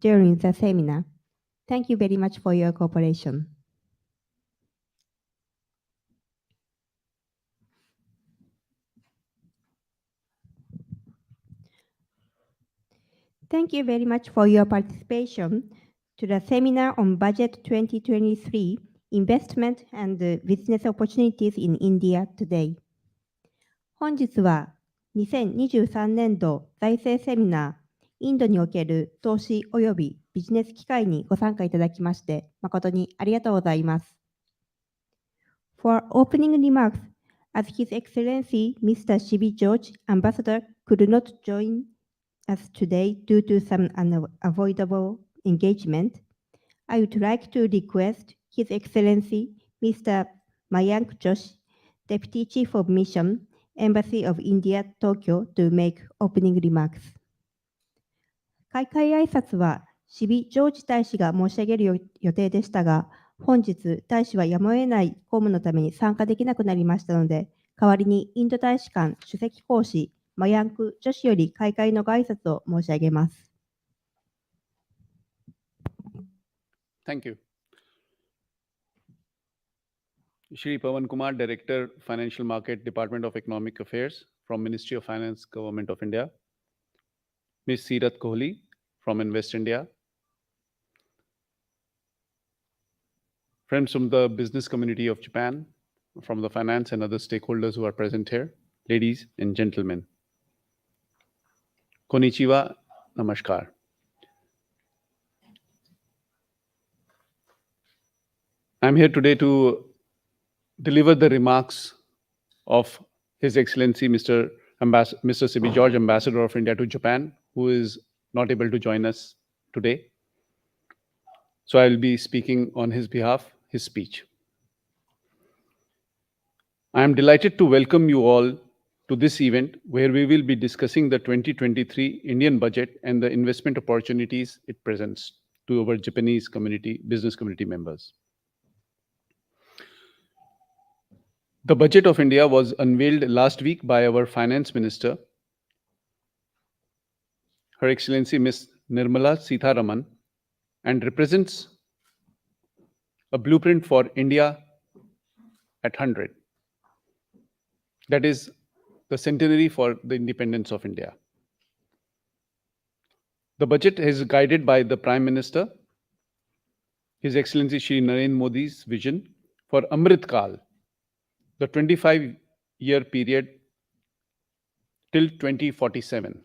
during the seminar. Thank you very much for your cooperation. Thank you very much for your participation to the seminar on Budget 2023 Investment and Business Opportunities in India today. 本日は2023年度財政セミナーインドにおける投資及びビジネス機会にご参加いただきまして誠にありがとうございます。For opening remarks, as His Excellency Mr. Shibi George, Ambassador, could not join us today due to some unavoidable engagement, I would like to request His Excellency Mr. Mayank Joshi, Deputy Chief of Mission, Embassy of India, Tokyo, to make opening remarks. 開会挨拶は、シビ・ジョージ大使が申し上げる予定でしたが、本日、大使はやむを得ない公務のために参加できなくなりましたので、代わりにインド大使館首席講師、マヤンク女子より開会のご挨拶を申し上げます。Thank you. Shri Pawan Kumar, Director, Financial Market, Department of Economic Affairs from Ministry of Finance, Government of India. Ms. Seerat Kohli from Invest India. Friends from the business community of Japan, from the finance and other stakeholders who are present here, ladies and gentlemen. Konnichiwa, namaskar. I'm here today to deliver the remarks of His Excellency Mr. Sibi George, Ambassador of India to Japan, who is not able to join us today. So I'll be speaking on his behalf, his speech. I am delighted to welcome you all to this event where we will be discussing the 2023 Indian budget and the investment opportunities it presents to our Japanese community, business community members. The budget of India was unveiled last week by our Finance Minister, Her Excellency Ms. Nirmala Sitharaman, and represents a blueprint for India at 100. That is the centenary for the independence of India. The budget is guided by the Prime Minister, His Excellency Shri Narendra Modi's vision for Amrit Kal, the 25-year period till 2047.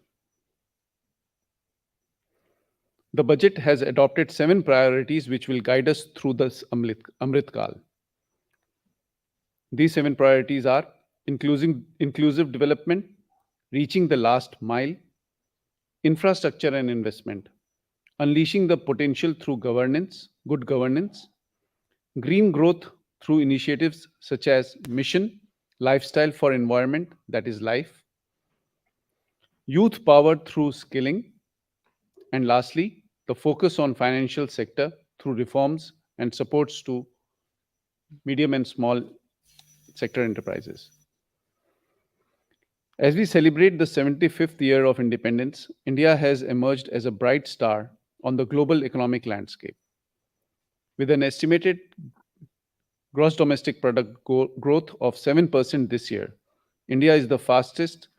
The budget has adopted 7 priorities which will guide us through this Amrit Kal. These 7 priorities are inclusive development, reaching the last mile, infrastructure and investment, unleashing the potential through good governance, green growth through initiatives such as Mission, Lifestyle for Environment, that is LIFE, youth power through skilling, and lastly, the focus on financial sector through reforms and supports to medium and small sector enterprises. As we celebrate the 75th year of independence, India has emerged as a bright star on the global economic landscape. With an estimated gross domestic product growth of 7% this year, India is the fastest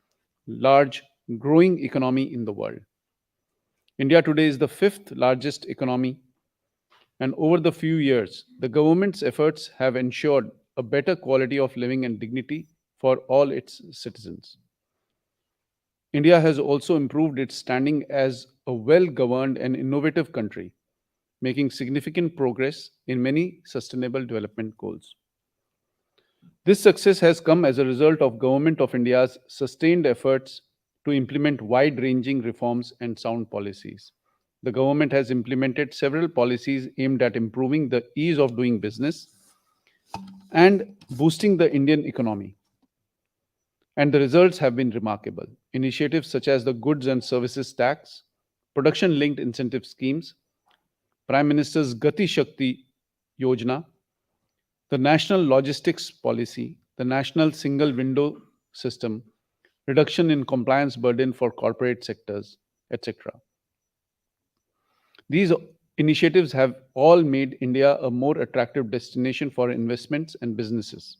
large growing economy in the world. India today is the 5th largest economy, and over the few years, the government's efforts have ensured a better quality of living and dignity for all its citizens. India has also improved its standing as a well-governed and innovative country, making significant progress in many sustainable development goals. This success has come as a result of Government of India's sustained efforts to implement wide-ranging reforms and sound policies. The government has implemented several policies aimed at improving the ease of doing business and boosting the Indian economy. And the results have been remarkable. Initiatives such as the Goods and Services Tax, production-linked incentive schemes, Prime Minister's Gati Shakti Yojana, the National Logistics Policy, the National Single Window System, reduction in compliance burden for corporate sectors, etc. These initiatives have all made India a more attractive destination for investments and businesses.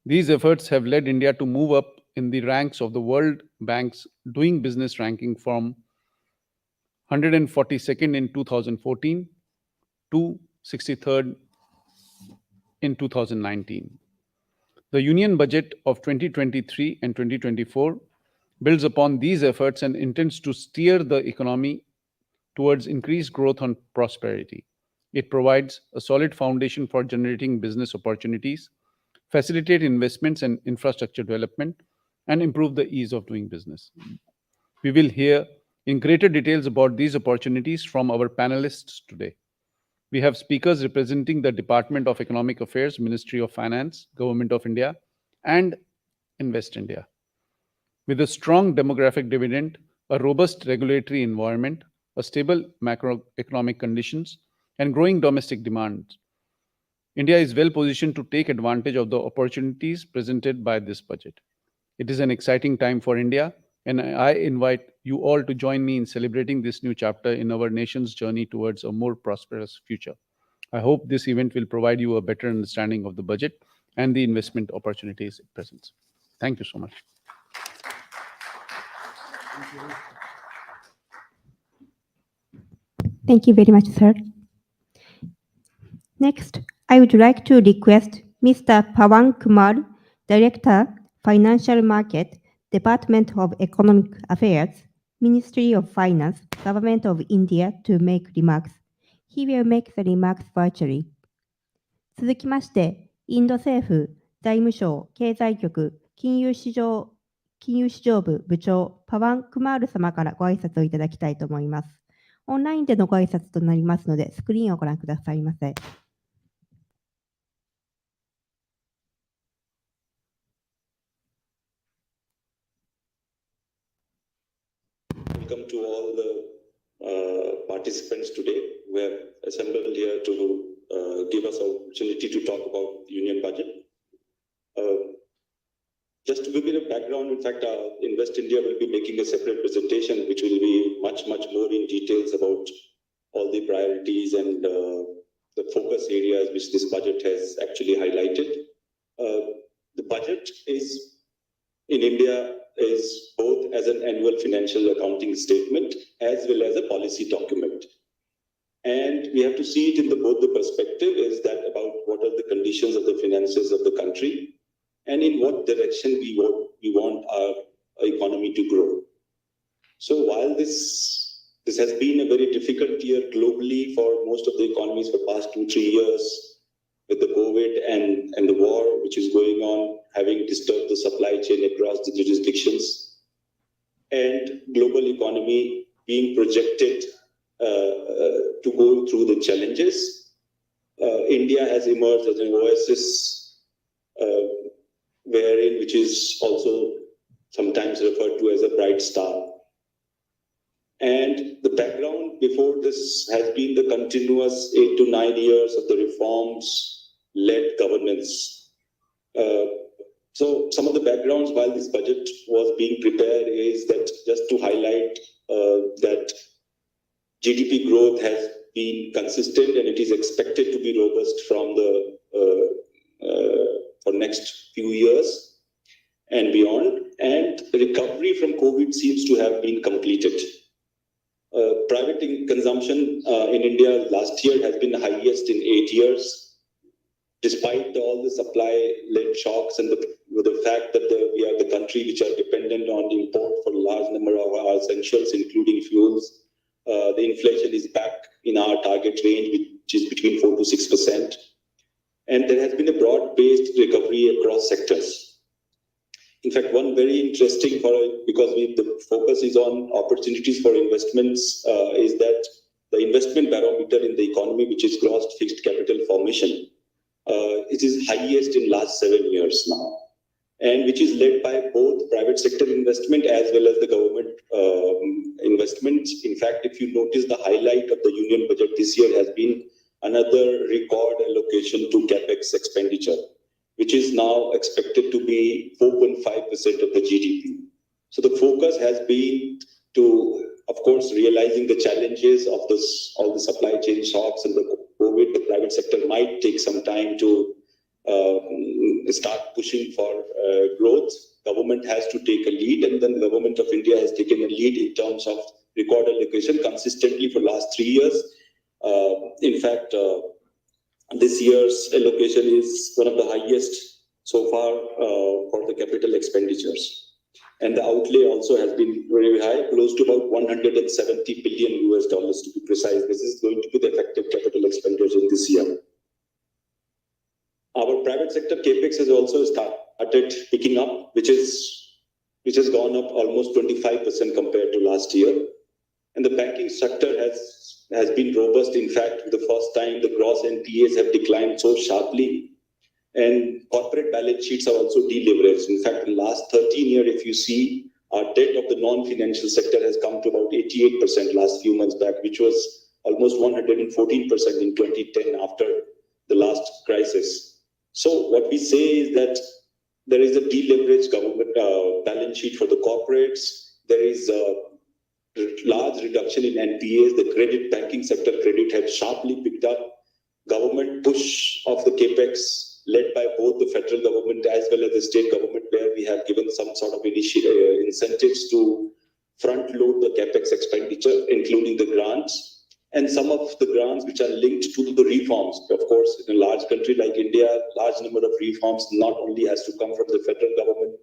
These efforts have led India to move up in the ranks of the World Bank's Doing Business ranking from 142nd in 2014 to 63rd in 2019. The Union Budget of 2023 and 2024 builds upon these efforts and intends to steer the economy towards increased growth and prosperity. It provides a solid foundation for generating business opportunities, facilitate investments and infrastructure development, and improve the ease of doing business. We will hear in greater details about these opportunities from our panelists today. We have speakers representing the Department of Economic Affairs, Ministry of Finance, Government of India, and Invest India. With a strong demographic dividend, a robust regulatory environment, a stable macroeconomic conditions, and growing domestic demand, India is well positioned to take advantage of the opportunities presented by this budget. It is an exciting time for India, and I invite you all to join me in celebrating this new chapter in our nation's journey towards a more prosperous future. I hope this event will provide you a better understanding of the budget and the investment opportunities it presents. Thank you so much. Thank you very much, sir. Next, I would like to request Mr. Pawan Kumar, Director, Financial Market, Department of Economic Affairs, Ministry of Finance, Government of India, to make remarks. He will make the remarks virtually. 続きまして、インド政府財務省経済局金融市場部部長パワン・クマール様からご挨拶をいただきたいと思います。オンラインでのご挨拶となりますので、スクリーンをご覧くださいませ。Welcome to all the participants today who have assembled here to give us an opportunity to talk about the Union Budget. Just to give you a background, in fact, Invest India will be making a separate presentation which will be much more in details about all the priorities and the focus areas which this budget has actually highlighted. The budget is in India is both as an annual financial accounting statement as well as a policy document. And we have to see it in both the perspective is that about what are the conditions of the finances of the country and in what direction we want our economy to grow. So while this has been a very difficult year globally for most of the economies for the past 2-3 years, with the COVID and the war which is going on, having disturbed the supply chain across the jurisdictions, and global economy being projected to go through the challenges, India has emerged as an oasis, which is also sometimes referred to as a bright star. And the background before this has been the continuous 8 to 9 years of the reforms-led governance. So some of the backgrounds while this budget was being prepared is that just to highlight that GDP growth has been consistent and it is expected to be robust from for next few years and beyond. And recovery from COVID seems to have been completed. Private consumption in India last year has been the highest in 8 years, despite all the supply-led shocks and the fact that we are the country which are dependent on import for a large number of our essentials, including fuels. The inflation is back in our target range, which is between 4 to 6%. And there has been a broad-based recovery across sectors. In fact, one very interesting because the focus is on opportunities for investments, is that the investment barometer in the economy, which is gross fixed capital formation, it is highest in last 7 years now, and which is led by both private sector investment as well as the government investments. In fact, if you notice, the highlight of the Union Budget this year has been another record allocation to capex expenditure, which is now expected to be 4.5% of the GDP. So the focus has been to of course, realizing the challenges of all the supply chain shocks and the COVID, the private sector might take some time to start pushing for growth. Government has to take a lead, and then the government of India has taken a lead in terms of record allocation consistently for last 3 years. In fact, this year's allocation is one of the highest so far for the capital expenditures. And the outlay also has been very high, close to about $170 billion US dollars to be precise. This is going to be the effective capital expenditure in this year. Our private sector capex has also started picking up, which has gone up almost 25% compared to last year. And the banking sector has been robust. In fact, for the first time, the gross NPAs have declined so sharply. And corporate balance sheets are also deleveraged. In fact, in the last 13 years, if you see, our debt of the non-financial sector has come to about 88% last few months back, which was almost 114% in 2010 after the last crisis. So what we say is that there is a deleveraged government balance sheet for the corporates. There is a large reduction in NPAs. The credit banking sector credit has sharply picked up. Government push of the capex led by both the federal government as well as the state government, where we have given some sort of incentives to front load the capex expenditure, including the grants, and some of the grants which are linked to the reforms. Of course, in a large country like India, large number of reforms not only has to come from the federal government,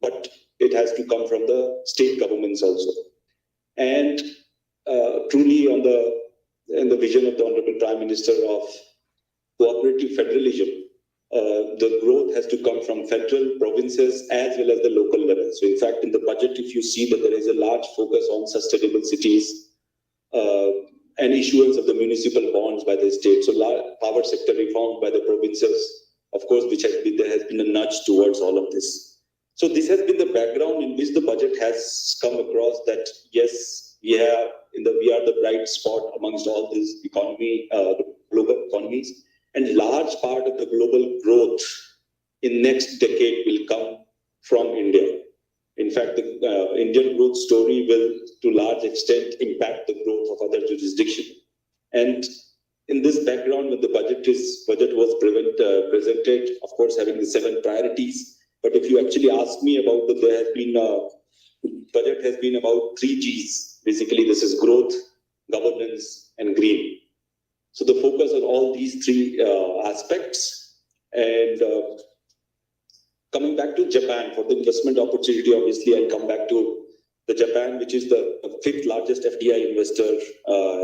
but it has to come from the state governments also. And truly in the vision of the Honorable Prime Minister of cooperative federalism, the growth has to come from federal, provinces, as well as the local level. So in fact, in the budget, if you see that there is a large focus on sustainable cities and issuance of the municipal bonds by the state. So power sector reform by the provinces, of course, there has been a nudge towards all of this. So this has been the background in which the budget has come across that, yes, we are the bright spot amongst all these global economies. And large part of the global growth in next decade will come from India. In fact, the Indian growth story will, to large extent, impact the growth of other jurisdictions. And in this background, when the budget was presented, of course, having the 7 priorities. But if you actually ask me about budget has been about 3 Gs. Basically, this is growth, governance, and green. So the focus on all these 3 aspects. And coming back to Japan for the investment opportunity, obviously I'll come back to the Japan, which is the 5th largest FDI investor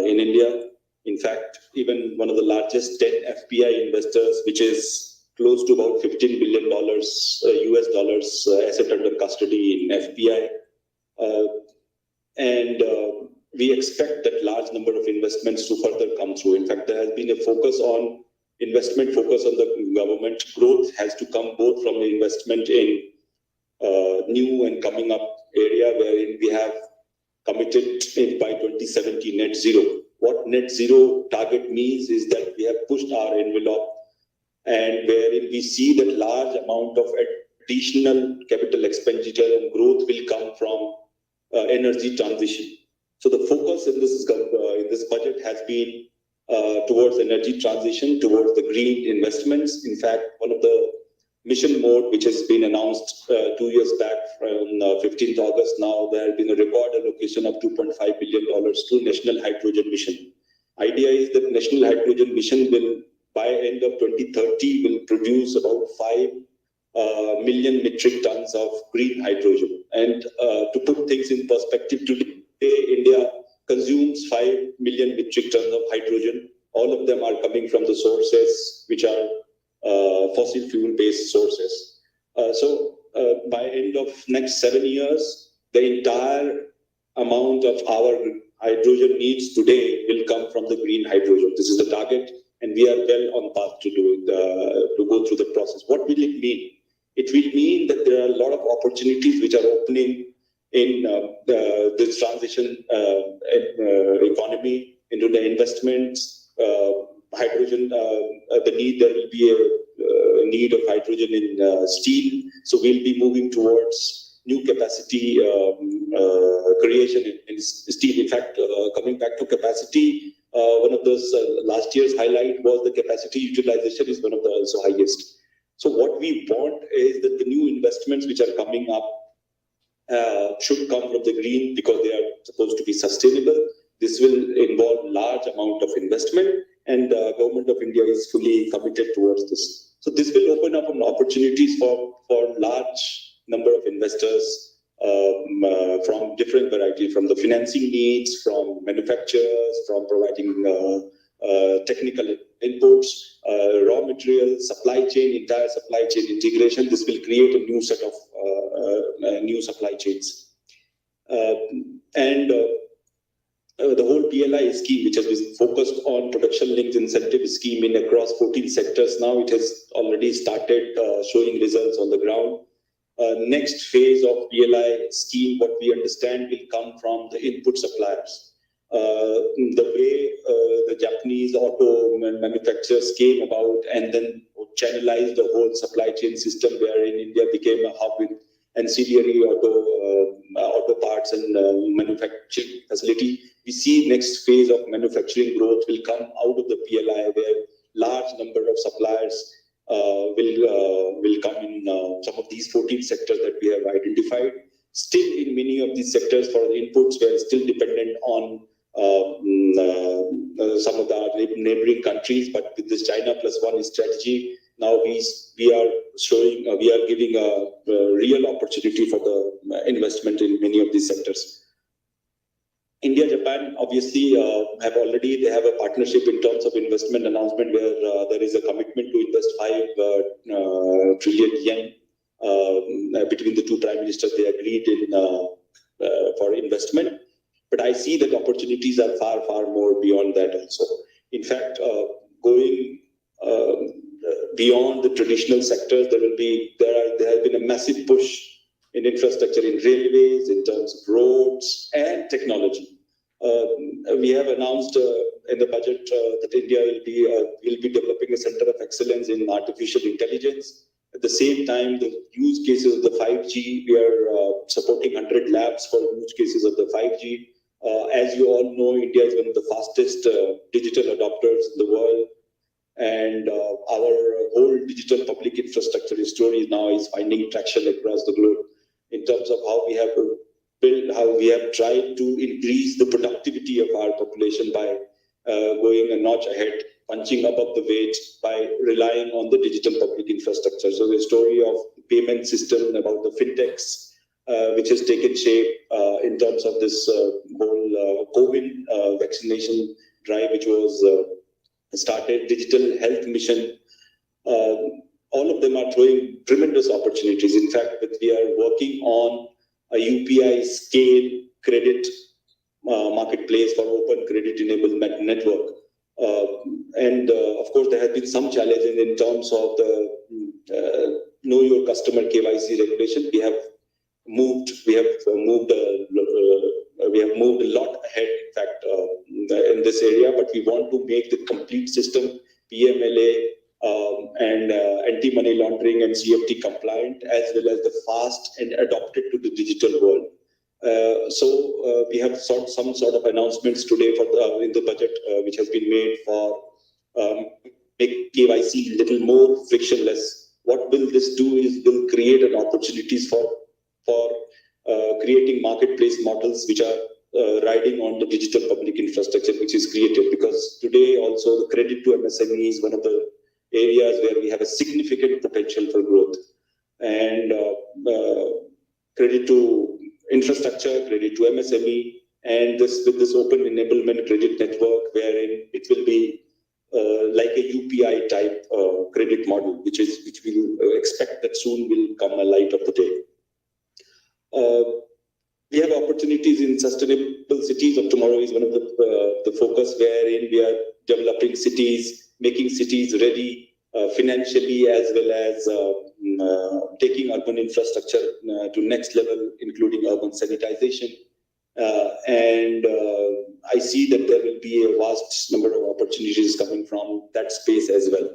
in India. In fact, even one of the largest 10 FPI investors, which is close to about $15 billion US dollars asset under custody in FPI. We expect that large number of investments to further come through. In fact, there has been a focus on the government. Growth has to come both from the investment in new and coming up area, wherein we have committed by 2070 net zero. What net zero target means is that we have pushed our envelope, and wherein we see that large amount of additional capital expenditure and growth will come from energy transition. So the focus in this budget has been towards energy transition, towards the green investments. In fact, one of the mission mode, which has been announced 2 years back on 15th August, now there has been a record allocation of $2.5 billion to National Hydrogen Mission. Idea is that National Hydrogen Mission will, by end of 2030, will produce about 5 million metric tons of green hydrogen. And to put things in perspective, today India consumes 5 million metric tons of hydrogen. All of them are coming from the sources which are fossil fuel based sources. By end of next 7 years, the entire amount of our hydrogen needs today will come from the green hydrogen. This is the target, and we are well on path to do it, to go through the process. What will it mean? It will mean that there are a lot of opportunities which are opening in this transition economy, into the investments, hydrogen, there will be a need of hydrogen in steel. So we'll be moving towards new capacity creation in steel. In fact, coming back to capacity, one of those last year's highlight was the capacity utilization is one of the also highest. So what we want is that the new investments which are coming up should come from the green because they are supposed to be sustainable. This will involve large amount of investment, and the government of India is fully committed towards this. So this will open up opportunities for large number of investors from different varieties, from the financing needs, from manufacturers, from providing technical inputs, raw materials, supply chain, entire supply chain integration. This will create a new set of new supply chains. The whole PLI scheme, which has been focused on production-linked incentive scheme in across 14 sectors, now it has already started showing results on the ground. Next phase of PLI scheme, what we understand, will come from the input suppliers. The way the Japanese auto manufacturers came about and then channelized the whole supply chain system, wherein India became a hub with ancillary auto parts and manufacturing facility. We see next phase of manufacturing growth will come out of the PLI, where large number of suppliers will come in some of these 14 sectors that we have identified. Still, in many of these sectors, for the inputs, we are still dependent on some of the neighboring countries. But with this China Plus One strategy, now we are giving a real opportunity for the investment in many of these sectors. India, Japan, obviously, they have a partnership in terms of investment announcement, where there is a commitment to invest 5 trillion yen between the two prime ministers. They agreed in for investment. But I see that opportunities are far, far more beyond that also. In fact, going beyond the traditional sectors, there has been a massive push in infrastructure, in railways, in terms of roads and technology. We have announced in the budget that India will be developing a center of excellence in artificial intelligence. At the same time, the use cases of the 5G, we are supporting 100 labs for use cases of the 5G. As you all know, India is one of the fastest digital adopters in the world. And our whole digital public infrastructure story now is finding traction across the globe in terms of how we have built, how we have tried to increase the productivity of our population by going a notch ahead, punching above the weight by relying on the digital public infrastructure. So the story of payment system about the fintechs, which has taken shape in terms of this whole COVID vaccination drive, which was started, digital health mission. All of them are throwing tremendous opportunities. In fact, we are working on a UPI scale credit marketplace for open credit enablement network. Of course, there have been some challenges in terms of the know your customer KYC regulation. We have moved a lot ahead, in fact, in this area, but we want to make the complete system PMLA and anti-money laundering and CFT compliant, as well as the fast and adopted to the digital world. So we have some sort of announcements today for in the budget, which has been made for make KYC a little more frictionless. What will this do is will create an opportunities for creating marketplace models which are riding on the digital public infrastructure which is created, because today also the credit to MSME is one of the areas where we have a significant potential for growth, and credit to infrastructure, credit to MSME, and this with this open enablement credit network, wherein it will be like a UPI type credit model, which we expect that soon will come a light of the day. We have opportunities in sustainable cities of tomorrow is one of the focus, wherein we are developing cities, making cities ready financially, as well as taking urban infrastructure to next level, including urban sanitization. And I see that there will be a vast number of opportunities coming from that space as well.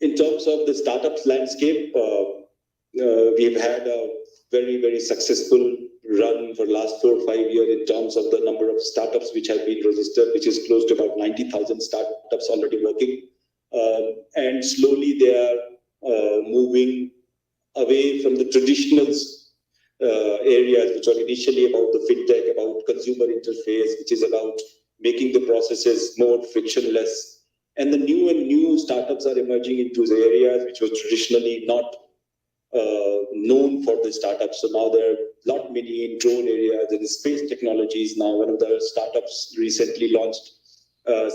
In terms of the startups landscape, we've had a very, very successful run for the last 4 or 5 years in terms of the number of startups which have been registered, which is close to about 90,000 startups already working. And slowly they are moving away from the traditional areas, which are initially about the fintech, about consumer interface, which is about making the processes more frictionless. And the new startups are emerging into the areas which were traditionally not known for the startups. So now there are a lot many in drone areas and space technologies. Now one of the startups recently launched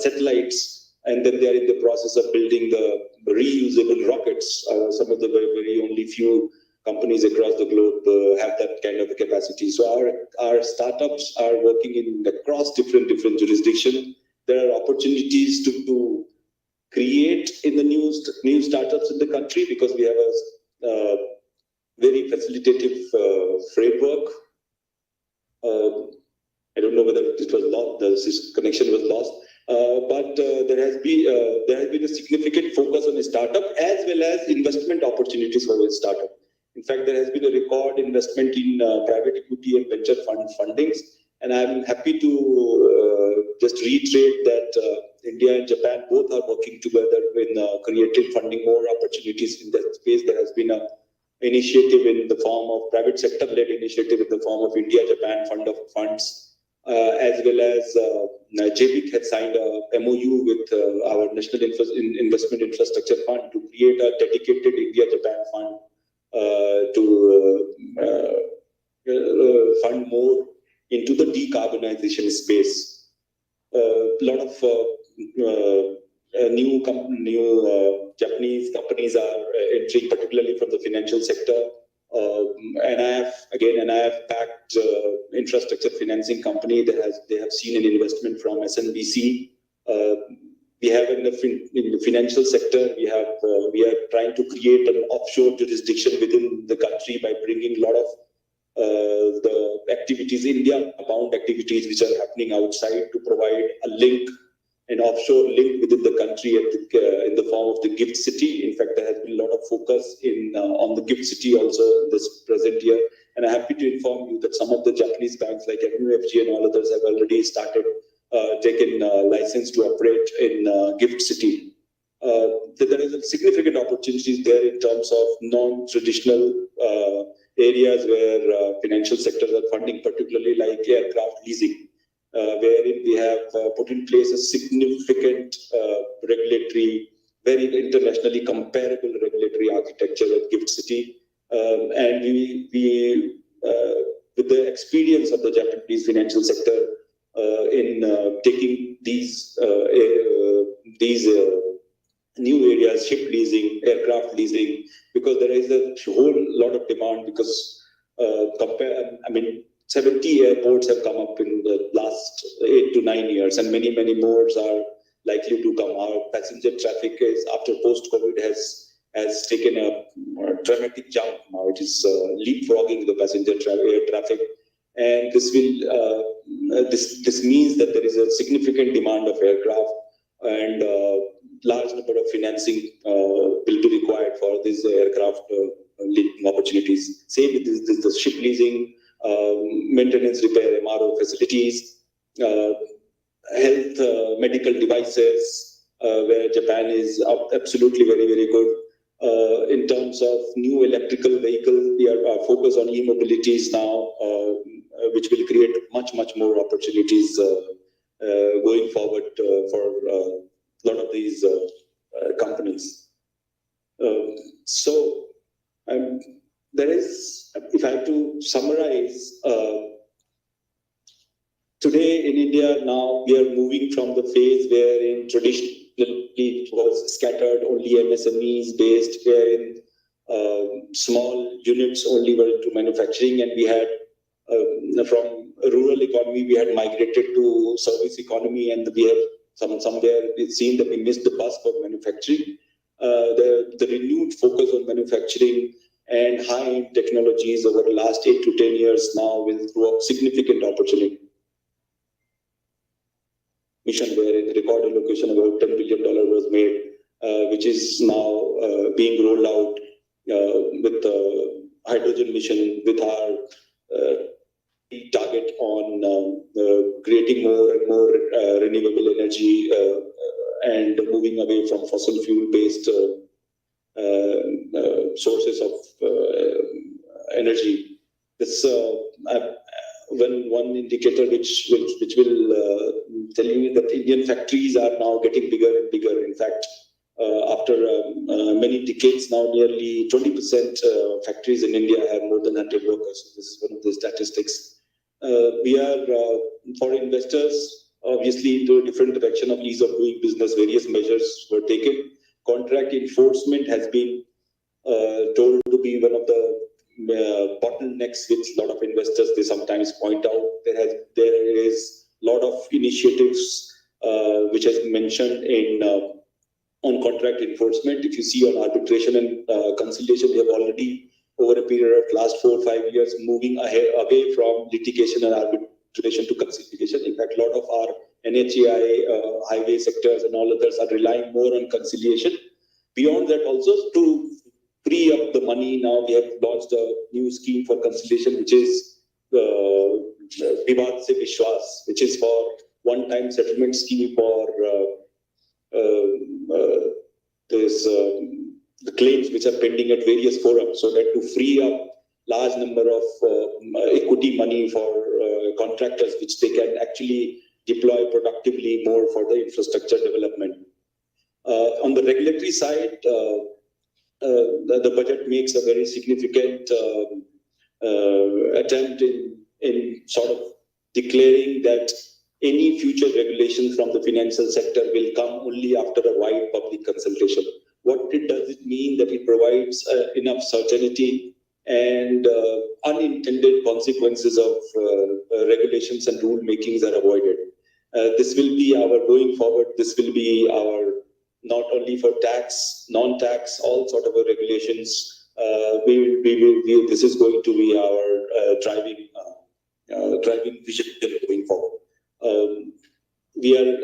satellites, and then they are in the process of building the reusable rockets. Some of the very only few companies across the globe have that kind of capacity. So our startups are working in across different jurisdictions. There are opportunities to create in the new startups in the country, because we have a very facilitative framework. I don't know whether it was lost, this connection was lost, but there has been a significant focus on a startup as well as investment opportunities for a startup. In fact, there has been a record investment in private equity and venture fundings, and I'm happy to just reiterate that India and Japan both are working together in creating funding more opportunities in that space. There has been a initiative in the form of private sector-led initiative in the form of India-Japan Fund of Funds, as well as JBIC had signed a MOU with our National Investment Infrastructure Fund to create a dedicated India-Japan fund to fund more into the decarbonization space. A lot of new Japanese companies are entering, particularly from the financial sector. NIF-backed infrastructure financing company. They have seen an investment from SNBC. We have in the financial sector, we are trying to create an offshore jurisdiction within the country by bringing a lot of the activities, India-bound activities, which are happening outside, to provide a link, an offshore link within the country in the form of the gift city. In fact, there has been a lot of focus on the gift city also in this present year. And I'm happy to inform you that some of the Japanese banks like MUFG and all others have already started taken license to operate in gift city. There is a significant opportunities there in terms of non-traditional areas where financial sectors are funding, particularly like aircraft leasing, wherein we have put in place a significant regulatory, very internationally comparable regulatory architecture at Gift City. And we with the experience of the Japanese financial sector in taking these new areas, ship leasing, aircraft leasing, because there is a whole lot of demand, because 70 airports have come up in the last 8 to 9 years, and many more are likely to come. Our passenger traffic is, after post-COVID, has taken a dramatic jump. Now it is leapfrogging the passenger air traffic, and this means that there is a significant demand of aircraft, and large number of financing will be required for these aircraft leasing opportunities. Same with the ship leasing, maintenance, repair, MRO facilities, health, medical devices, where Japan is absolutely very good. In terms of new electrical vehicles, we are focused on e-mobilities now, which will create much more opportunities going forward for a lot of these companies. There is, if I have to summarize, today in India now we are moving from the phase wherein traditionally it was scattered, only MSMEs based, wherein small units only were into manufacturing, and we had from rural economy we had migrated to service economy, and we have somewhere it's seen that we missed the bus for manufacturing. The renewed focus on manufacturing and high-end technologies over the last 8 to 10 years now will throw up significant opportunity. Mission where the record allocation of about $10 billion was made, which is now being rolled out with the hydrogen mission, with our target on creating more and more renewable energy and moving away from fossil fuel-based sources of energy. This one indicator which will tell you that Indian factories are now getting bigger and bigger. In fact, after many decades now, nearly 20% factories in India have more than 100 workers. This is one of the statistics. We are, for investors, obviously into a different direction of ease of doing business. Various measures were taken. Contract enforcement has been told to be one of the bottlenecks which a lot of investors they sometimes point out. There is a lot of initiatives which has been mentioned in on contract enforcement. If you see on arbitration and conciliation, we have already over a period of last 4 or 5 years moving away from litigation and arbitration to conciliation. In fact, a lot of our NHAI, highway sectors and all others are relying more on conciliation. Beyond that also, to free up the money, now we have launched a new scheme for conciliation, which is Vivad Se Vishwas, which is for one-time settlement scheme for the claims which are pending at various forums, so that to free up large number of equity money for contractors, which they can actually deploy productively more for the infrastructure development. On the regulatory side, the budget makes a very significant attempt in sort of declaring that any future regulations from the financial sector will come only after a wide public consultation. What does it mean? That it provides enough certainty and unintended consequences of regulations and rule makings are avoided. This will be our, going forward, this will be our, not only for tax, non-tax, all sort of regulations. This is going to be our driving vision going forward. We are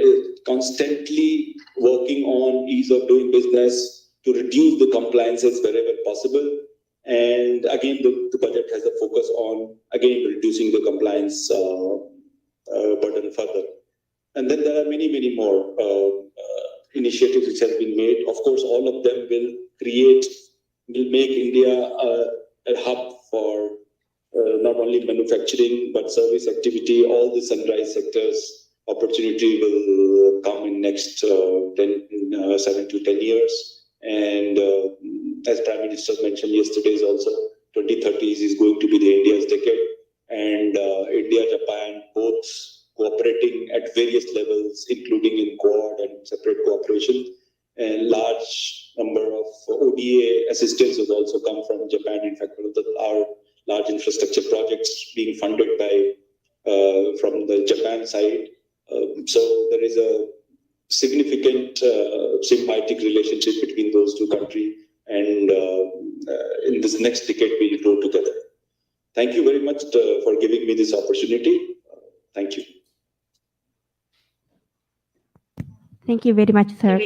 constantly working on ease of doing business to reduce the compliances wherever possible. And again, the budget has a focus on, again, reducing the compliance burden further. And then there are many, many more initiatives which have been made. Of course, all of them will make India a hub for not only manufacturing, but service activity. All the sunrise sectors opportunity will come in next 7 to 10 years. And as Prime Minister mentioned yesterday, is also 2030 is going to be the India's decade. And India, Japan, both cooperating at various levels, including in Quad and separate cooperation. And large number of ODA assistance has also come from Japan. In fact, one of our large infrastructure projects being funded by from the Japan side. So there is a significant symbiotic relationship between those two countries, and in this next decade we will grow together. Thank you very much for giving me this opportunity. Thank you. Thank you very much, sir.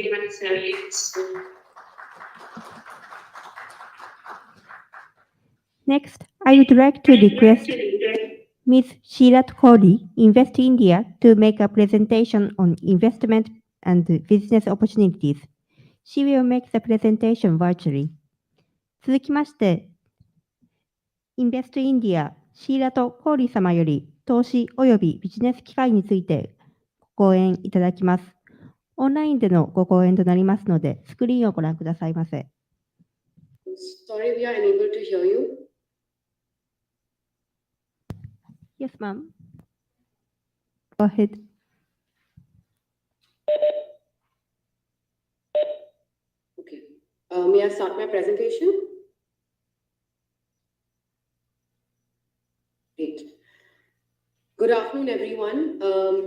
Next, I would like to request Ms. Sheila Kohli, Invest India, to make a presentation on investment and business opportunities. She will make the presentation virtually. 続きまして、Invest India、シーラト・コーリー様より投資及びビジネス機会についてご講演いただきます。オンラインでのご講演となりますので、スクリーンをご覧くださいませ。Sorry, we are unable to hear you. Yes, ma'am. Go ahead. Okay. May I start my presentation? Great. Good afternoon, everyone.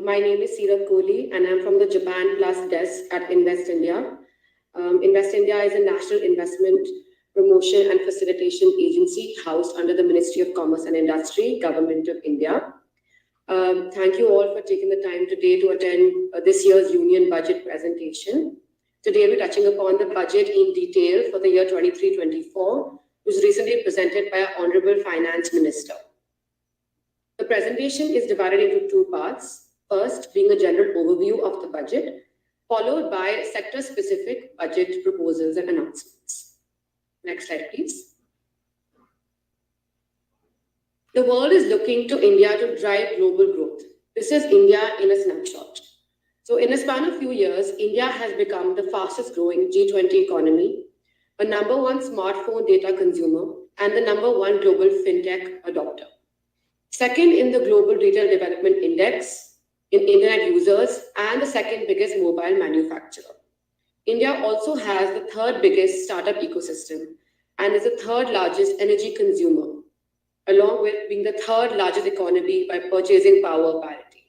My name is Seerat Kohli, and I'm from the Japan Plus desk at Invest India. Invest India is a national investment promotion and facilitation agency housed under the Ministry of Commerce and Industry, Government of India. Thank you all for taking the time today to attend this year's Union Budget presentation. Today we're touching upon the budget in detail for the year 23-24, which was recently presented by our Honorable Finance Minister. The presentation is divided into two parts. First, being a general overview of the budget, followed by sector-specific budget proposals and announcements. Next slide, please. The world is looking to India to drive global growth. This is India in a snapshot. So in a span of few years, India has become the fastest growing G20 economy, a #1 smartphone data consumer, and the #1 global fintech adopter. Second in the Global Retail Development Index in internet users, and the second biggest mobile manufacturer. India also has the third biggest startup ecosystem and is the third largest energy consumer, along with being the third largest economy by purchasing power parity.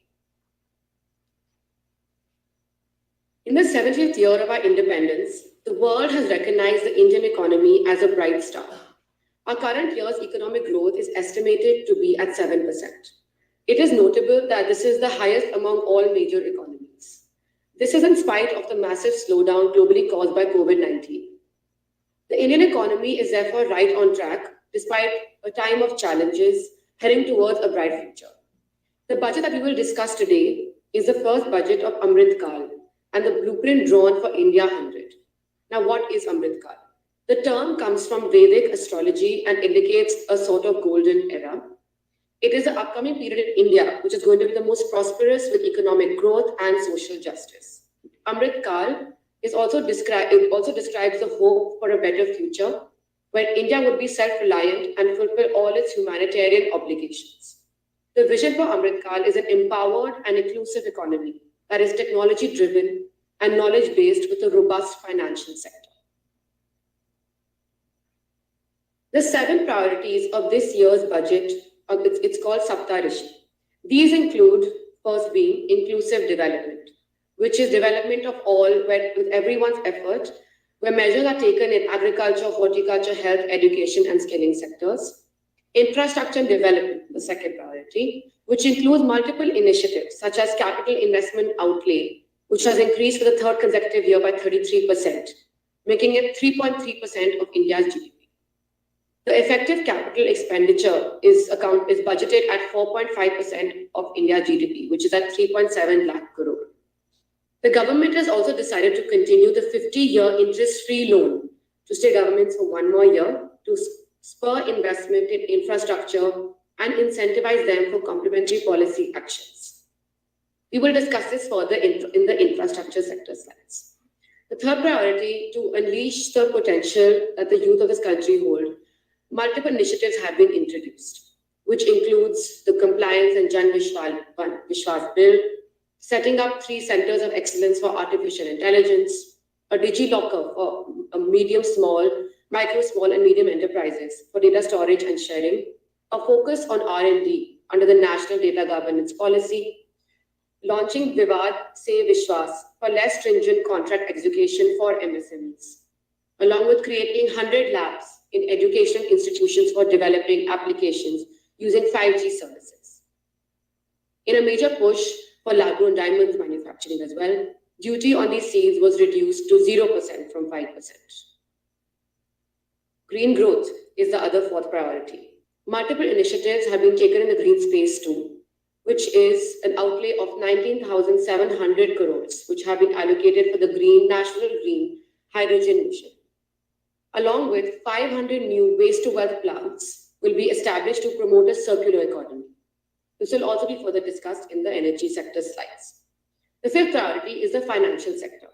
In the 70th year of our independence, the world has recognized the Indian economy as a bright star. Our current year's economic growth is estimated to be at 7%. It is notable that this is the highest among all major economies. This is in spite of the massive slowdown globally caused by COVID-19. The Indian economy is therefore right on track, despite a time of challenges, heading towards a bright future. The budget that we will discuss today is the first budget of Amrit Kal and the blueprint drawn for India 100. Now, what is Amrit Kal? The term comes from Vedic astrology and indicates a sort of golden era. It is the upcoming period in India, which is going to be the most prosperous with economic growth and social justice. Amrit Kal is also describes the hope for a better future, where India would be self-reliant and fulfill all its humanitarian obligations. The vision for Amrit Kal is an empowered and inclusive economy that is technology-driven and knowledge-based with a robust financial sector. The 7 priorities of this year's budget, it's called SAPTARISHI. These include, first being inclusive development, which is development of all with everyone's effort, where measures are taken in agriculture, horticulture, health, education, and skilling sectors. Infrastructure and development, the second priority, which includes multiple initiatives such as capital investment outlay, which has increased for the third consecutive year by 33%, making it 3.3% of India's GDP. The effective capital expenditure is budgeted at 4.5% of India's GDP, which is at 3.7 lakh crore. The government has also decided to continue the 50-year interest-free loan to state governments for 1 more year to spur investment in infrastructure and incentivize them for complementary policy actions. We will discuss this further in the infrastructure sector slides. The third priority, to unleash the potential that the youth of this country hold, multiple initiatives have been introduced, which includes the Compliance and Jan Vishwas Bill, setting up 3 centers of excellence for artificial intelligence, a DigiLocker for micro, small, and medium enterprises for data storage and sharing, a focus on R&D under the National Data Governance Policy, launching Vivad Se Vishwas for less stringent contract execution for MSMEs, along with creating 100 labs in educational institutions for developing applications using 5G services. In a major push for lab-grown diamonds manufacturing as well, duty on these seeds was reduced to 0% from 5%. Green growth is the other fourth priority. Multiple initiatives have been taken in the green space too, which is an outlay of 19,700 crores, which have been allocated for the National Green Hydrogen Mission. Along with 500 new waste-to-wealth plants will be established to promote a circular economy. This will also be further discussed in the energy sector slides. The fifth priority is the financial sector.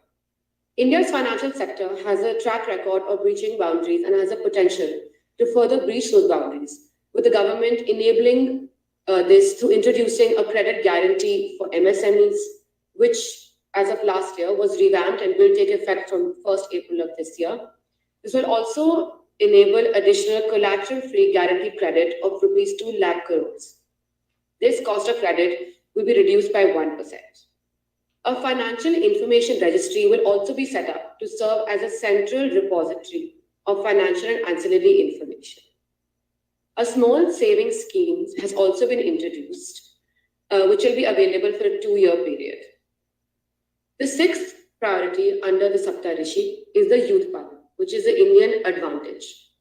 India's financial sector has a track record of breaching boundaries and has a potential to further breach those boundaries, with the government enabling this through introducing a credit guarantee for MSMEs, which as of last year was revamped and will take effect from 1st April of this year. This will also enable additional collateral-free guaranteed credit of rupees 2 lakh crores. This cost of credit will be reduced by 1%. A financial information registry will also be set up to serve as a central repository of financial and ancillary information. A small savings scheme has also been introduced, which will be available for a 2-year period. The sixth priority under the SAPTARISHI is the youth power, which is the Indian advantage.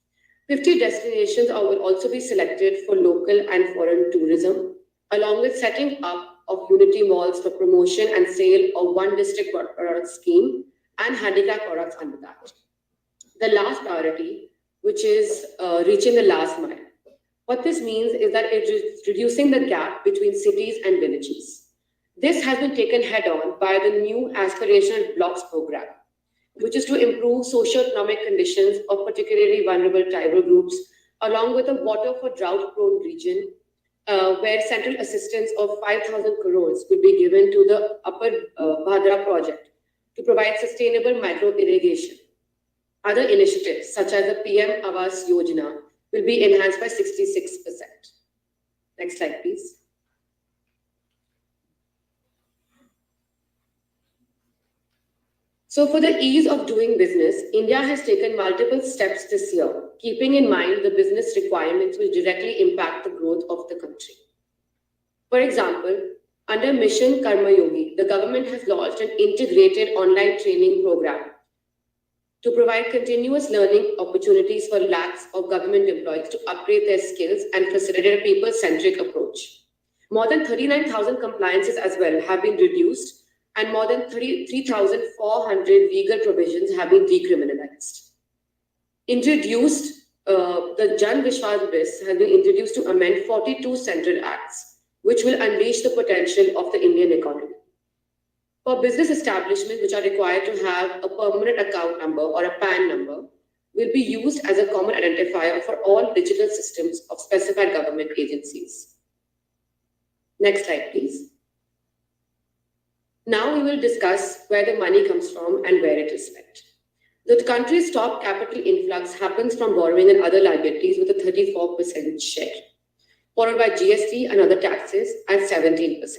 50 destinations will also be selected for local and foreign tourism, along with setting up of unity malls for promotion and sale of one district product scheme and handicraft products under that. The last priority, which is reaching the last mile. What this means is that it is reducing the gap between cities and villages. This has been taken head on by the new Aspirational Blocks program, which is to improve socio-economic conditions of particularly vulnerable tribal groups, along with a water for drought-prone region, where central assistance of 5,000 crores will be given to the Upper Bhadra project to provide sustainable micro-irrigation. Other initiatives, such as the PM Awas Yojana, will be enhanced by 66%. Next slide, please. So for the ease of doing business, India has taken multiple steps this year, keeping in mind the business requirements which directly impact the growth of the country. For example, under Mission Karma Yogi, the government has launched an integrated online training program to provide continuous learning opportunities for lakhs of government employees to upgrade their skills and facilitate a people-centric approach. More than 39,000 compliances as well have been reduced, and more than 3,400 legal provisions have been decriminalized. The Jan Vishwas Bill has been introduced to amend 42 central acts, which will unleash the potential of the Indian economy. For business establishments which are required to have a permanent account number or a PAN number, will be used as a common identifier for all digital systems of specified government agencies. Next slide, please. Now we will discuss where the money comes from and where it is spent. The country's top capital influx happens from borrowing and other liabilities with a 34% share, followed by GST and other taxes at 17%,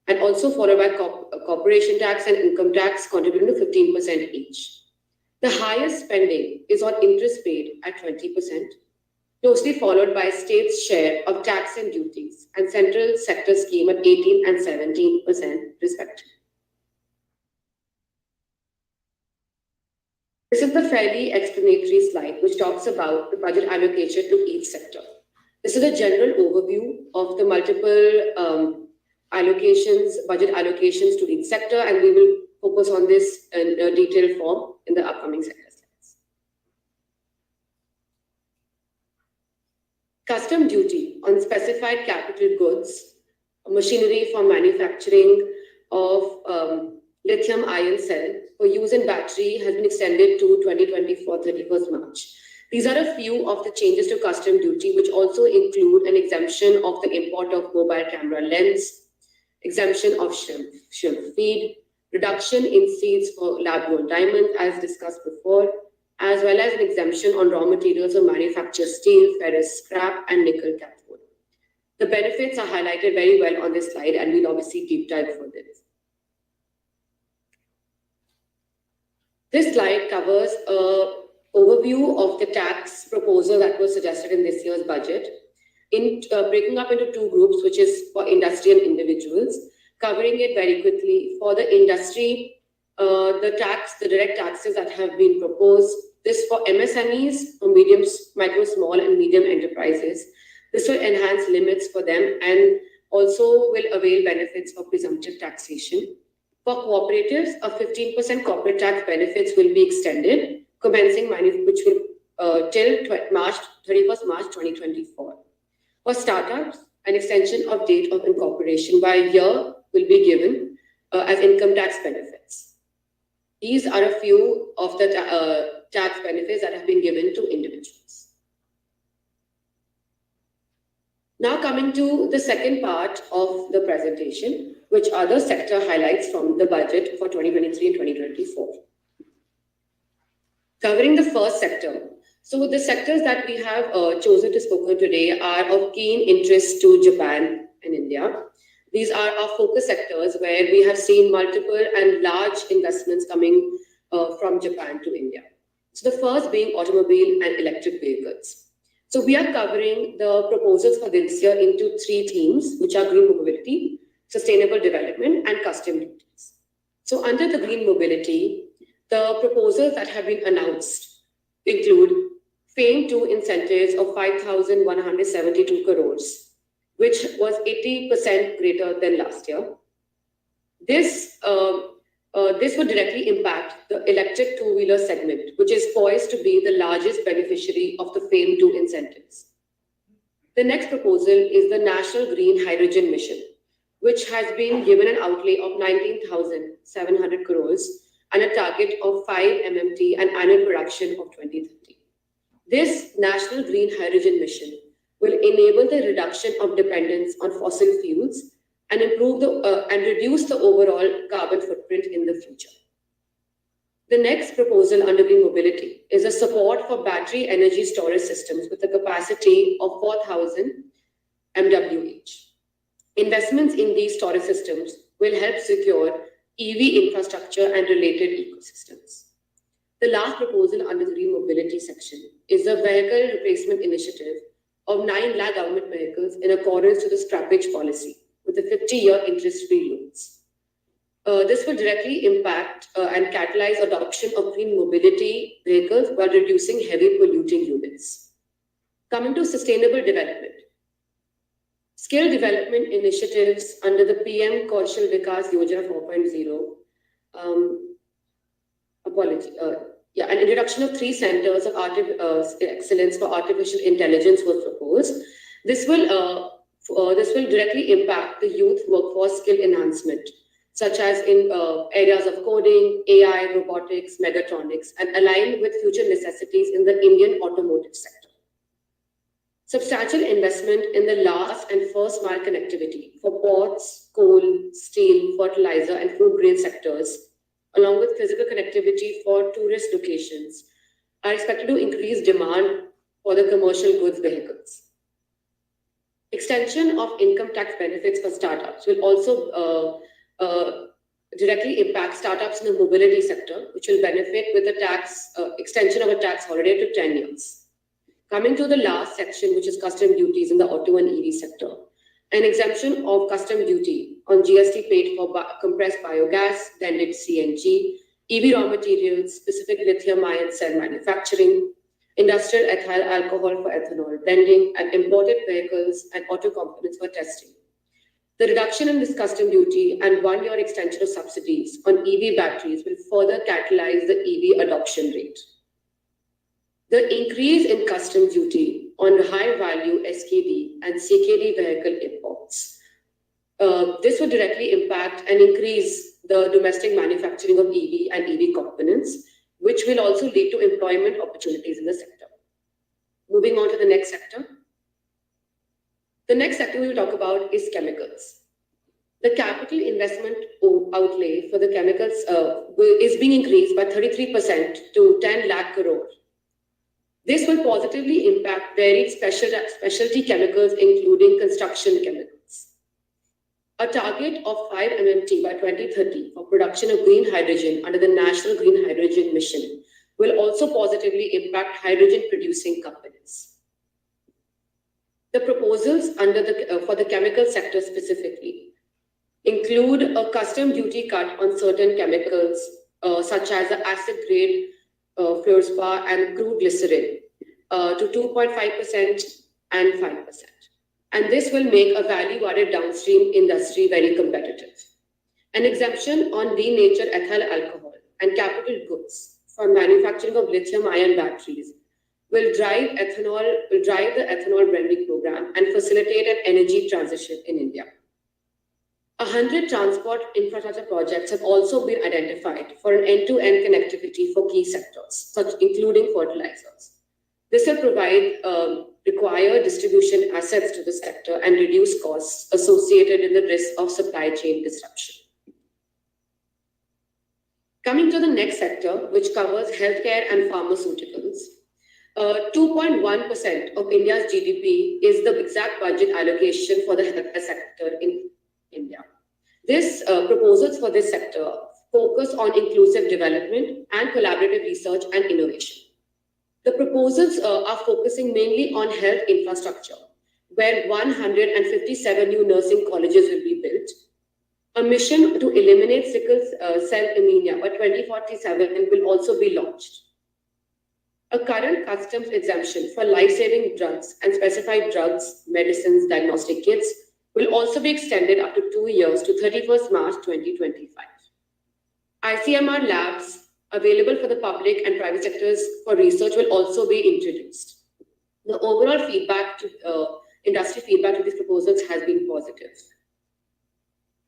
and also followed by corporation tax and income tax contributing to 15% each. The highest spending is on interest paid at 20%, closely followed by state's share of tax and duties and central sector scheme at 18 and 17% respectively. This is the fairly explanatory slide which talks about the budget allocation to each sector. This is a general overview of the multiple budget allocations to each sector, and we will focus on this in a detailed form in the upcoming sector slides. Custom duty on specified capital goods, machinery for manufacturing of lithium ion cell for use in battery has been extended to 2024, 31st March. These are a few of the changes to custom duty, which also include an exemption of the import of mobile camera lens, exemption of shrimp feed, reduction in seeds for lab-grown diamonds, as discussed before, as well as an exemption on raw materials for manufactured steel, ferrous scrap, and nickel cathode. The benefits are highlighted very well on this slide, and we'll obviously deep dive for this. This slide covers an overview of the tax proposal that was suggested in this year's budget, breaking up into two groups, which is for industry and individuals, covering it very quickly. For the industry, the direct taxes that have been proposed, this for MSMEs, for micro, small, and medium enterprises. This will enhance limits for them and also will avail benefits for presumptive taxation. For cooperatives, a 15% corporate tax benefits will be extended, commencing which will till 31st March 2024. For startups, an extension of date of incorporation by a year will be given as income tax benefits. These are a few of the tax benefits that have been given to individuals. Now coming to the second part of the presentation, which are the sector highlights from the budget for 2023 and 2024. Covering the first sector. So the sectors that we have chosen to speak today are of keen interest to Japan and India. These are our focus sectors where we have seen multiple and large investments coming from Japan to India. So the first being automobile and electric vehicles. So we are covering the proposals for this year into three themes, which are green mobility, sustainable development, and custom duties. So under the green mobility, the proposals that have been announced include FAME 2 incentives of 5,172 crores, which was 80% greater than last year. This would directly impact the electric two-wheeler segment, which is poised to be the largest beneficiary of the FAME 2 incentives. The next proposal is the National Green Hydrogen Mission, which has been given an outlay of 19,700 crores and a target of 5 MMT and annual production of 2030. This National Green Hydrogen Mission will enable the reduction of dependence on fossil fuels and improve and reduce the overall carbon footprint in the future. The next proposal under green mobility is a support for battery energy storage systems with a capacity of 4,000 MWh. Investments in these storage systems will help secure EV infrastructure and related ecosystems. The last proposal under the green mobility section is a vehicle replacement initiative of 9 lakh government vehicles in accordance to the scrappage policy with a 50-year interest-free loans. This will directly impact and catalyze adoption of green mobility vehicles while reducing heavy polluting units. Coming to sustainable development. Skill development initiatives under the PM Kaushal Vikas Yojana 4.0, an introduction of 3 centers of excellence for artificial intelligence was proposed. This will directly impact the youth workforce skill enhancement, such as in areas of coding, AI, robotics, mechatronics, and align with future necessities in the Indian automotive sector. Substantial investment in the last and first mile connectivity for ports, coal, steel, fertilizer, and food grain sectors, along with physical connectivity for tourist locations, are expected to increase demand for the commercial goods vehicles. Extension of income tax benefits for startups will also directly impact startups in the mobility sector, which will benefit with the extension of a tax holiday to 10 years. Coming to the last section, which is custom duties in the auto and EV sector. An exemption of custom duty on GST paid for compressed biogas, blended CNG, EV raw materials, specific lithium-ion cell manufacturing, industrial ethyl alcohol for ethanol blending, and imported vehicles and auto components for testing. The reduction in this custom duty and 1-year extension of subsidies on EV batteries will further catalyze the EV adoption rate. The increase in custom duty on high-value SKD and CKD vehicle imports. This will directly impact and increase the domestic manufacturing of EV and EV components, which will also lead to employment opportunities in the sector. Moving on to the next sector. The next sector we will talk about is chemicals. The capital investment outlay for the chemicals is being increased by 33% to 10 lakh crore. This will positively impact varied specialty chemicals, including construction chemicals. A target of 5 MMT by 2030 for production of green hydrogen under the National Green Hydrogen Mission will also positively impact hydrogen-producing companies. The proposals for the chemical sector specifically include a custom duty cut on certain chemicals, such as the acid-grade fluorspar and crude glycerin to 2.5% and 5%. And this will make a value-added downstream industry very competitive. An exemption on denatured ethyl alcohol and capital goods for manufacturing of lithium-ion batteries will drive the ethanol blending program and facilitate an energy transition in India. 100 transport infrastructure projects have also been identified for an end-to-end connectivity for key sectors, including fertilizers. This will provide required distribution assets to the sector and reduce costs associated with the risk of supply chain disruption. Coming to the next sector, which covers healthcare and pharmaceuticals. 2.1% of India's GDP is the exact budget allocation for the healthcare sector in India. Proposals for this sector focus on inclusive development and collaborative research and innovation. The proposals are focusing mainly on health infrastructure, where 157 new nursing colleges will be built. A mission to eliminate sickle cell anemia by 2047 will also be launched. A current customs exemption for life-saving drugs and specified drugs, medicines, diagnostic kits will also be extended up to 2 years to 31st March 2025. ICMR labs available for the public and private sectors for research will also be introduced. The overall feedback to industry feedback to these proposals has been positive.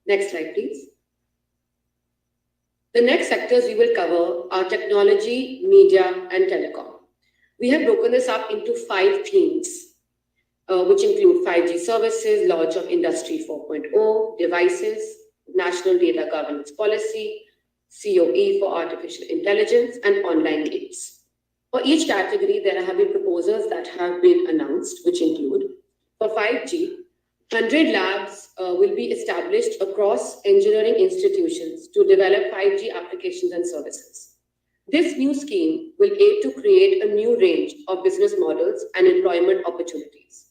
Next slide, please. The next sectors we will cover are technology, media, and telecom. We have broken this up into 5 themes, which include 5G services, launch of Industry 4.0, devices, national data governance policy, COE for artificial intelligence, and online games. For each category, there have been proposals that have been announced, which include, for 5G, 100 labs will be established across engineering institutions to develop 5G applications and services. This new scheme will aid to create a new range of business models and employment opportunities.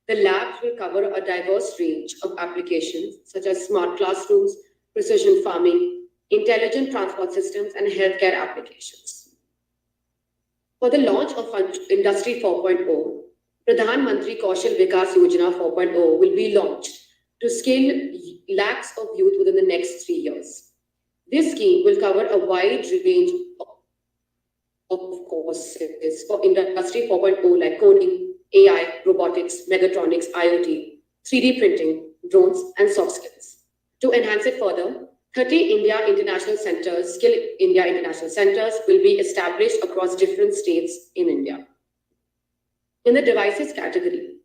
The labs will cover a diverse range of applications such as smart classrooms, precision farming, intelligent transport systems, and healthcare applications. For the launch of Industry 4.0, Pradhan Mantri Kaushal Vikas Yojana 4.0 will be launched to scale lakhs of youth within the next 3 years. This scheme will cover a wide range of courses for Industry 4.0 like coding, AI, robotics, mechatronics, IoT, 3D printing, drones, and soft skills. To enhance it further, 30 India International Centers, Skill India International Centers will be established across different states in India. In the devices category,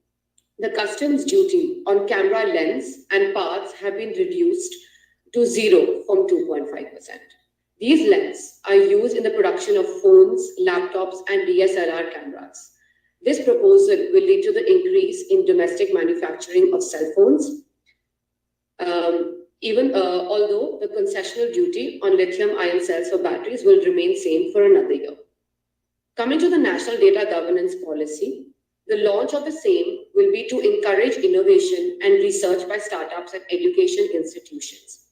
the customs duty on camera lens and parts have been reduced to 0 from 2.5%. These lenses are used in the production of phones, laptops, and DSLR cameras. This proposal will lead to the increase in domestic manufacturing of cell phones, although the concessional duty on lithium-ion cells for batteries will remain same for another year. Coming to the National Data Governance Policy, the launch of the same will be to encourage innovation and research by startups and education institutions.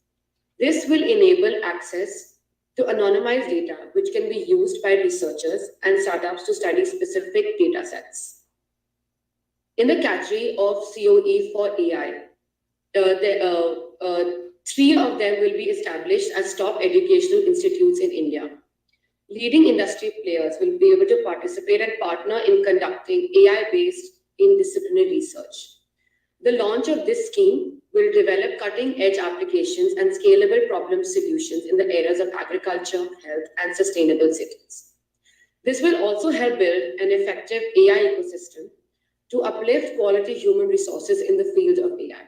This will enable access to anonymized data, which can be used by researchers and startups to study specific data sets. In the category of COE for AI, 3 of them will be established as top educational institutes in India. Leading industry players will be able to participate and partner in conducting AI-based interdisciplinary research. The launch of this scheme will develop cutting-edge applications and scalable problem solutions in the areas of agriculture, health, and sustainable cities. This will also help build an effective AI ecosystem to uplift quality human resources in the field of AI.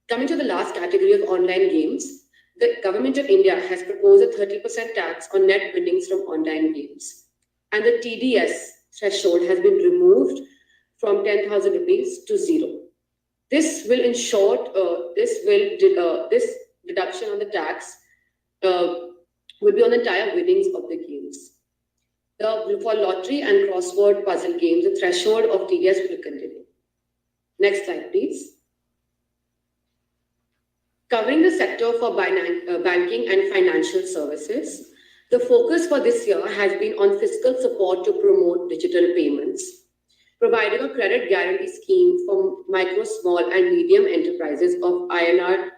Coming to the last category of online games, the Government of India has proposed a 30% tax on net winnings from online games, and the TDS threshold has been removed from 10,000 rupees to 0. This will ensure this deduction on the tax will be on the entire winnings of the games. For lottery and crossword puzzle games, the threshold of TDS will continue. Next slide, please. Covering the sector for banking and financial services, the focus for this year has been on fiscal support to promote digital payments, providing a credit guarantee scheme for micro, small, and medium enterprises of INR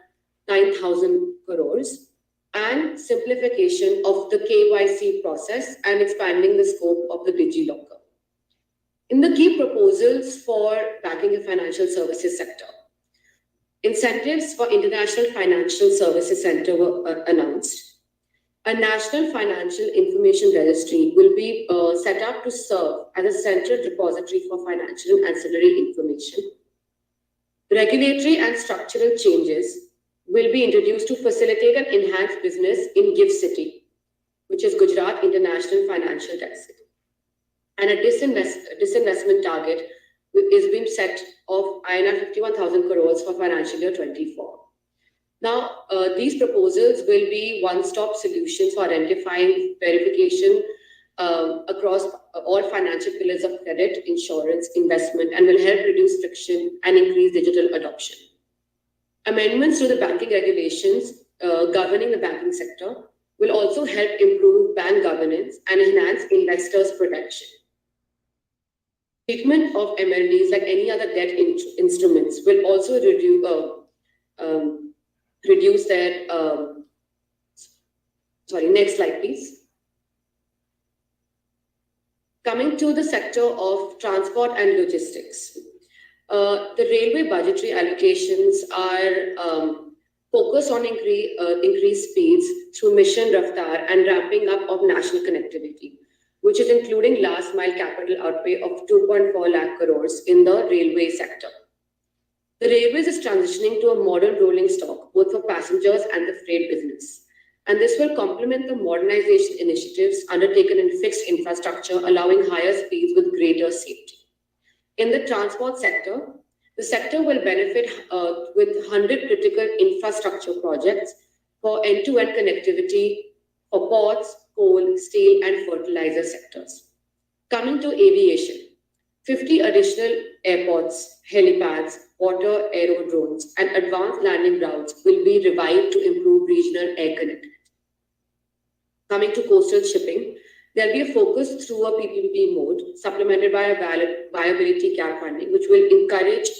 9,000 crores, and simplification of the KYC process and expanding the scope of the DigiLocker. In the key proposals for banking and financial services sector, incentives for International Financial Services Center were announced. A National Financial Information Registry will be set up to serve as a central repository for financial and ancillary information. Regulatory and structural changes will be introduced to facilitate and enhance business in GIFT City, which is Gujarat International Financial Tech City. And a disinvestment target is being set of INR 51,000 crores for financial year 24. Now, these proposals will be one-stop solutions for identifying verification across all financial pillars of credit, insurance, investment, and will help reduce friction and increase digital adoption. Amendments to the banking regulations governing the banking sector will also help improve bank governance and enhance investors' protection. Treatment of MLDs like any other debt instruments will also reduce their, next slide please. Coming to the sector of transport and logistics. The railway budgetary allocations are focused on increased speeds through Mission Raftar and ramping up of national connectivity, which is including last mile capital outlay of 2.4 lakh crores in the railway sector. The railways is transitioning to a modern rolling stock, both for passengers and the freight business. And this will complement the modernization initiatives undertaken in fixed infrastructure, allowing higher speeds with greater safety. In the transport sector, the sector will benefit with 100 critical infrastructure projects for end-to-end connectivity for ports, coal, steel, and fertilizer sectors. Coming to aviation, 50 additional airports, helipads, water aerodromes, and advanced landing routes will be revived to improve regional air connectivity. Coming to coastal shipping, there will be a focus through a PPP mode, supplemented by a viability gap funding, which will be encouraged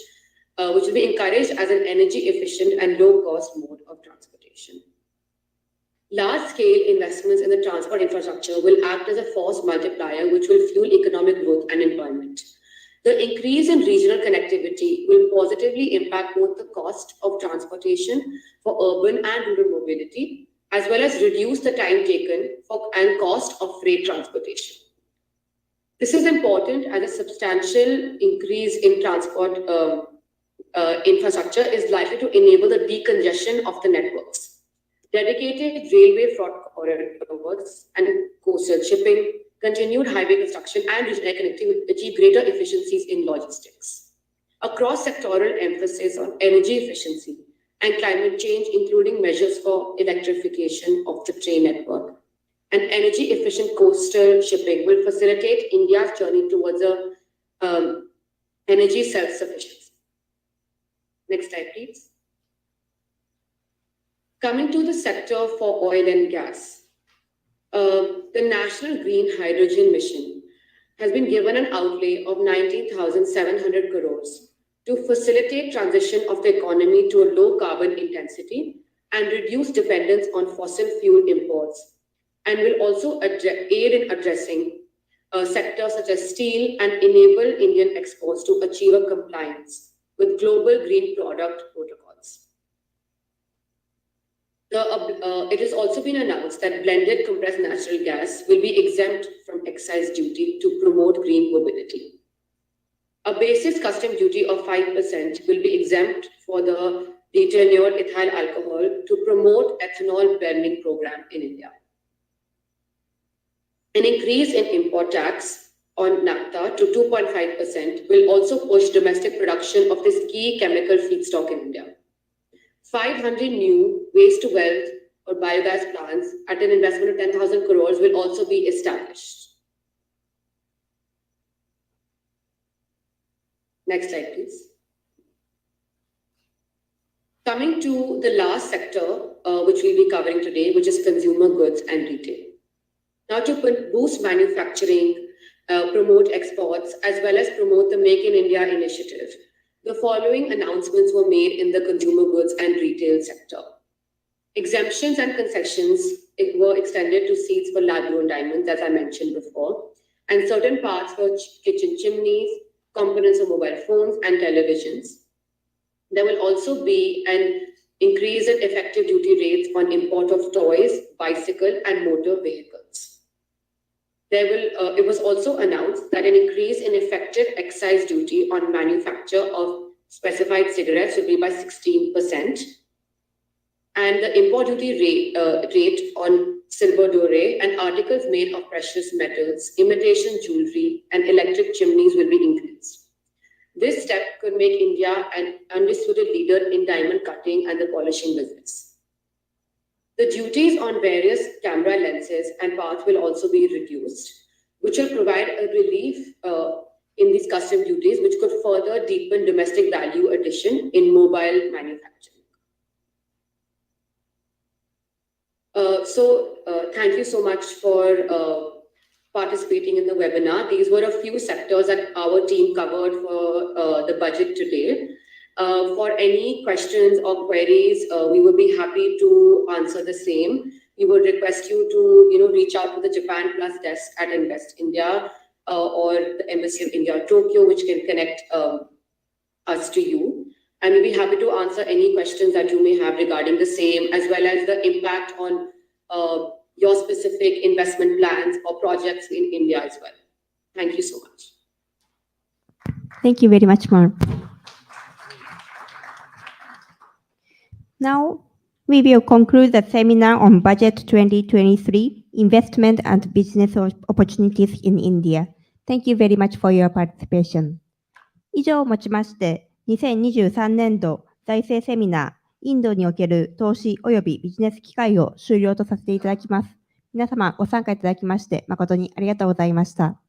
as an energy-efficient and low-cost mode of transportation. Large-scale investments in the transport infrastructure will act as a force multiplier, which will fuel economic growth and employment. The increase in regional connectivity will positively impact both the cost of transportation for urban and rural mobility, as well as reduce the time taken and cost of freight transportation. This is important as a substantial increase in transport infrastructure is likely to enable the decongestion of the networks. Dedicated railway corridors and coastal shipping, continued highway construction, and regional connectivity will achieve greater efficiencies in logistics. A cross-sectoral emphasis on energy efficiency and climate change, including measures for electrification of the train network and energy-efficient coastal shipping, will facilitate India's journey towards energy self-sufficiency. Next slide, please. Coming to the sector for oil and gas. The National Green Hydrogen Mission has been given an outlay of 19,700 crores to facilitate transition of the economy to a low carbon intensity and reduce dependence on fossil fuel imports, and will also aid in addressing sectors such as steel and enable Indian exports to achieve a compliance with global green product protocols. It has also been announced that blended compressed natural gas will be exempt from excise duty to promote green mobility. A basis custom duty of 5% will be exempt for the detenured ethyl alcohol to promote ethanol blending program in India. An increase in import tax on naphtha to 2.5% will also push domestic production of this key chemical feedstock in India. 500 new waste-to-wealth or biogas plants at an investment of 10,000 crores will also be established. Next slide, please. Coming to the last sector, which we'll be covering today, which is consumer goods and retail. Now, to boost manufacturing, promote exports, as well as promote the Make in India initiative, the following announcements were made in the consumer goods and retail sector. Exemptions and concessions were extended to seats for lab-grown diamonds, as I mentioned before, and certain parts for kitchen chimneys, components of mobile phones and televisions. There will also be an increase in effective duty rates on import of toys, bicycle and motor vehicles. It was also announced that an increase in effective excise duty on manufacture of specified cigarettes will be by 16%. And the import duty rate on silver doré and articles made of precious metals, imitation jewelry, and electric chimneys will be increased. This step could make India an undisputed leader in diamond cutting and the polishing business. The duties on various camera lenses and parts will also be reduced, which will provide a relief in these custom duties, which could further deepen domestic value addition in mobile manufacturing. thank you so much for participating in the webinar. These were a few sectors that our team covered for the budget today. For any questions or queries, we would be happy to answer the same. We would request you to reach out to the Japan Plus desk at Invest India or the Embassy of India, Tokyo, which can connect us to you. And we'll be happy to answer any questions that you may have regarding the same, as well as the impact on your specific investment plans or projects in India as well. Thank you so much. Thank you very much, ma'am. Now, we will conclude the seminar on Budget 2023, Investment and Business Opportunities in India. Thank you very much for your participation. 以上をもちまして、2023年度財政セミナー、インドにおける投資及びビジネス機会を終了とさせていただきます。皆様ご参加いただきまして誠にありがとうございました。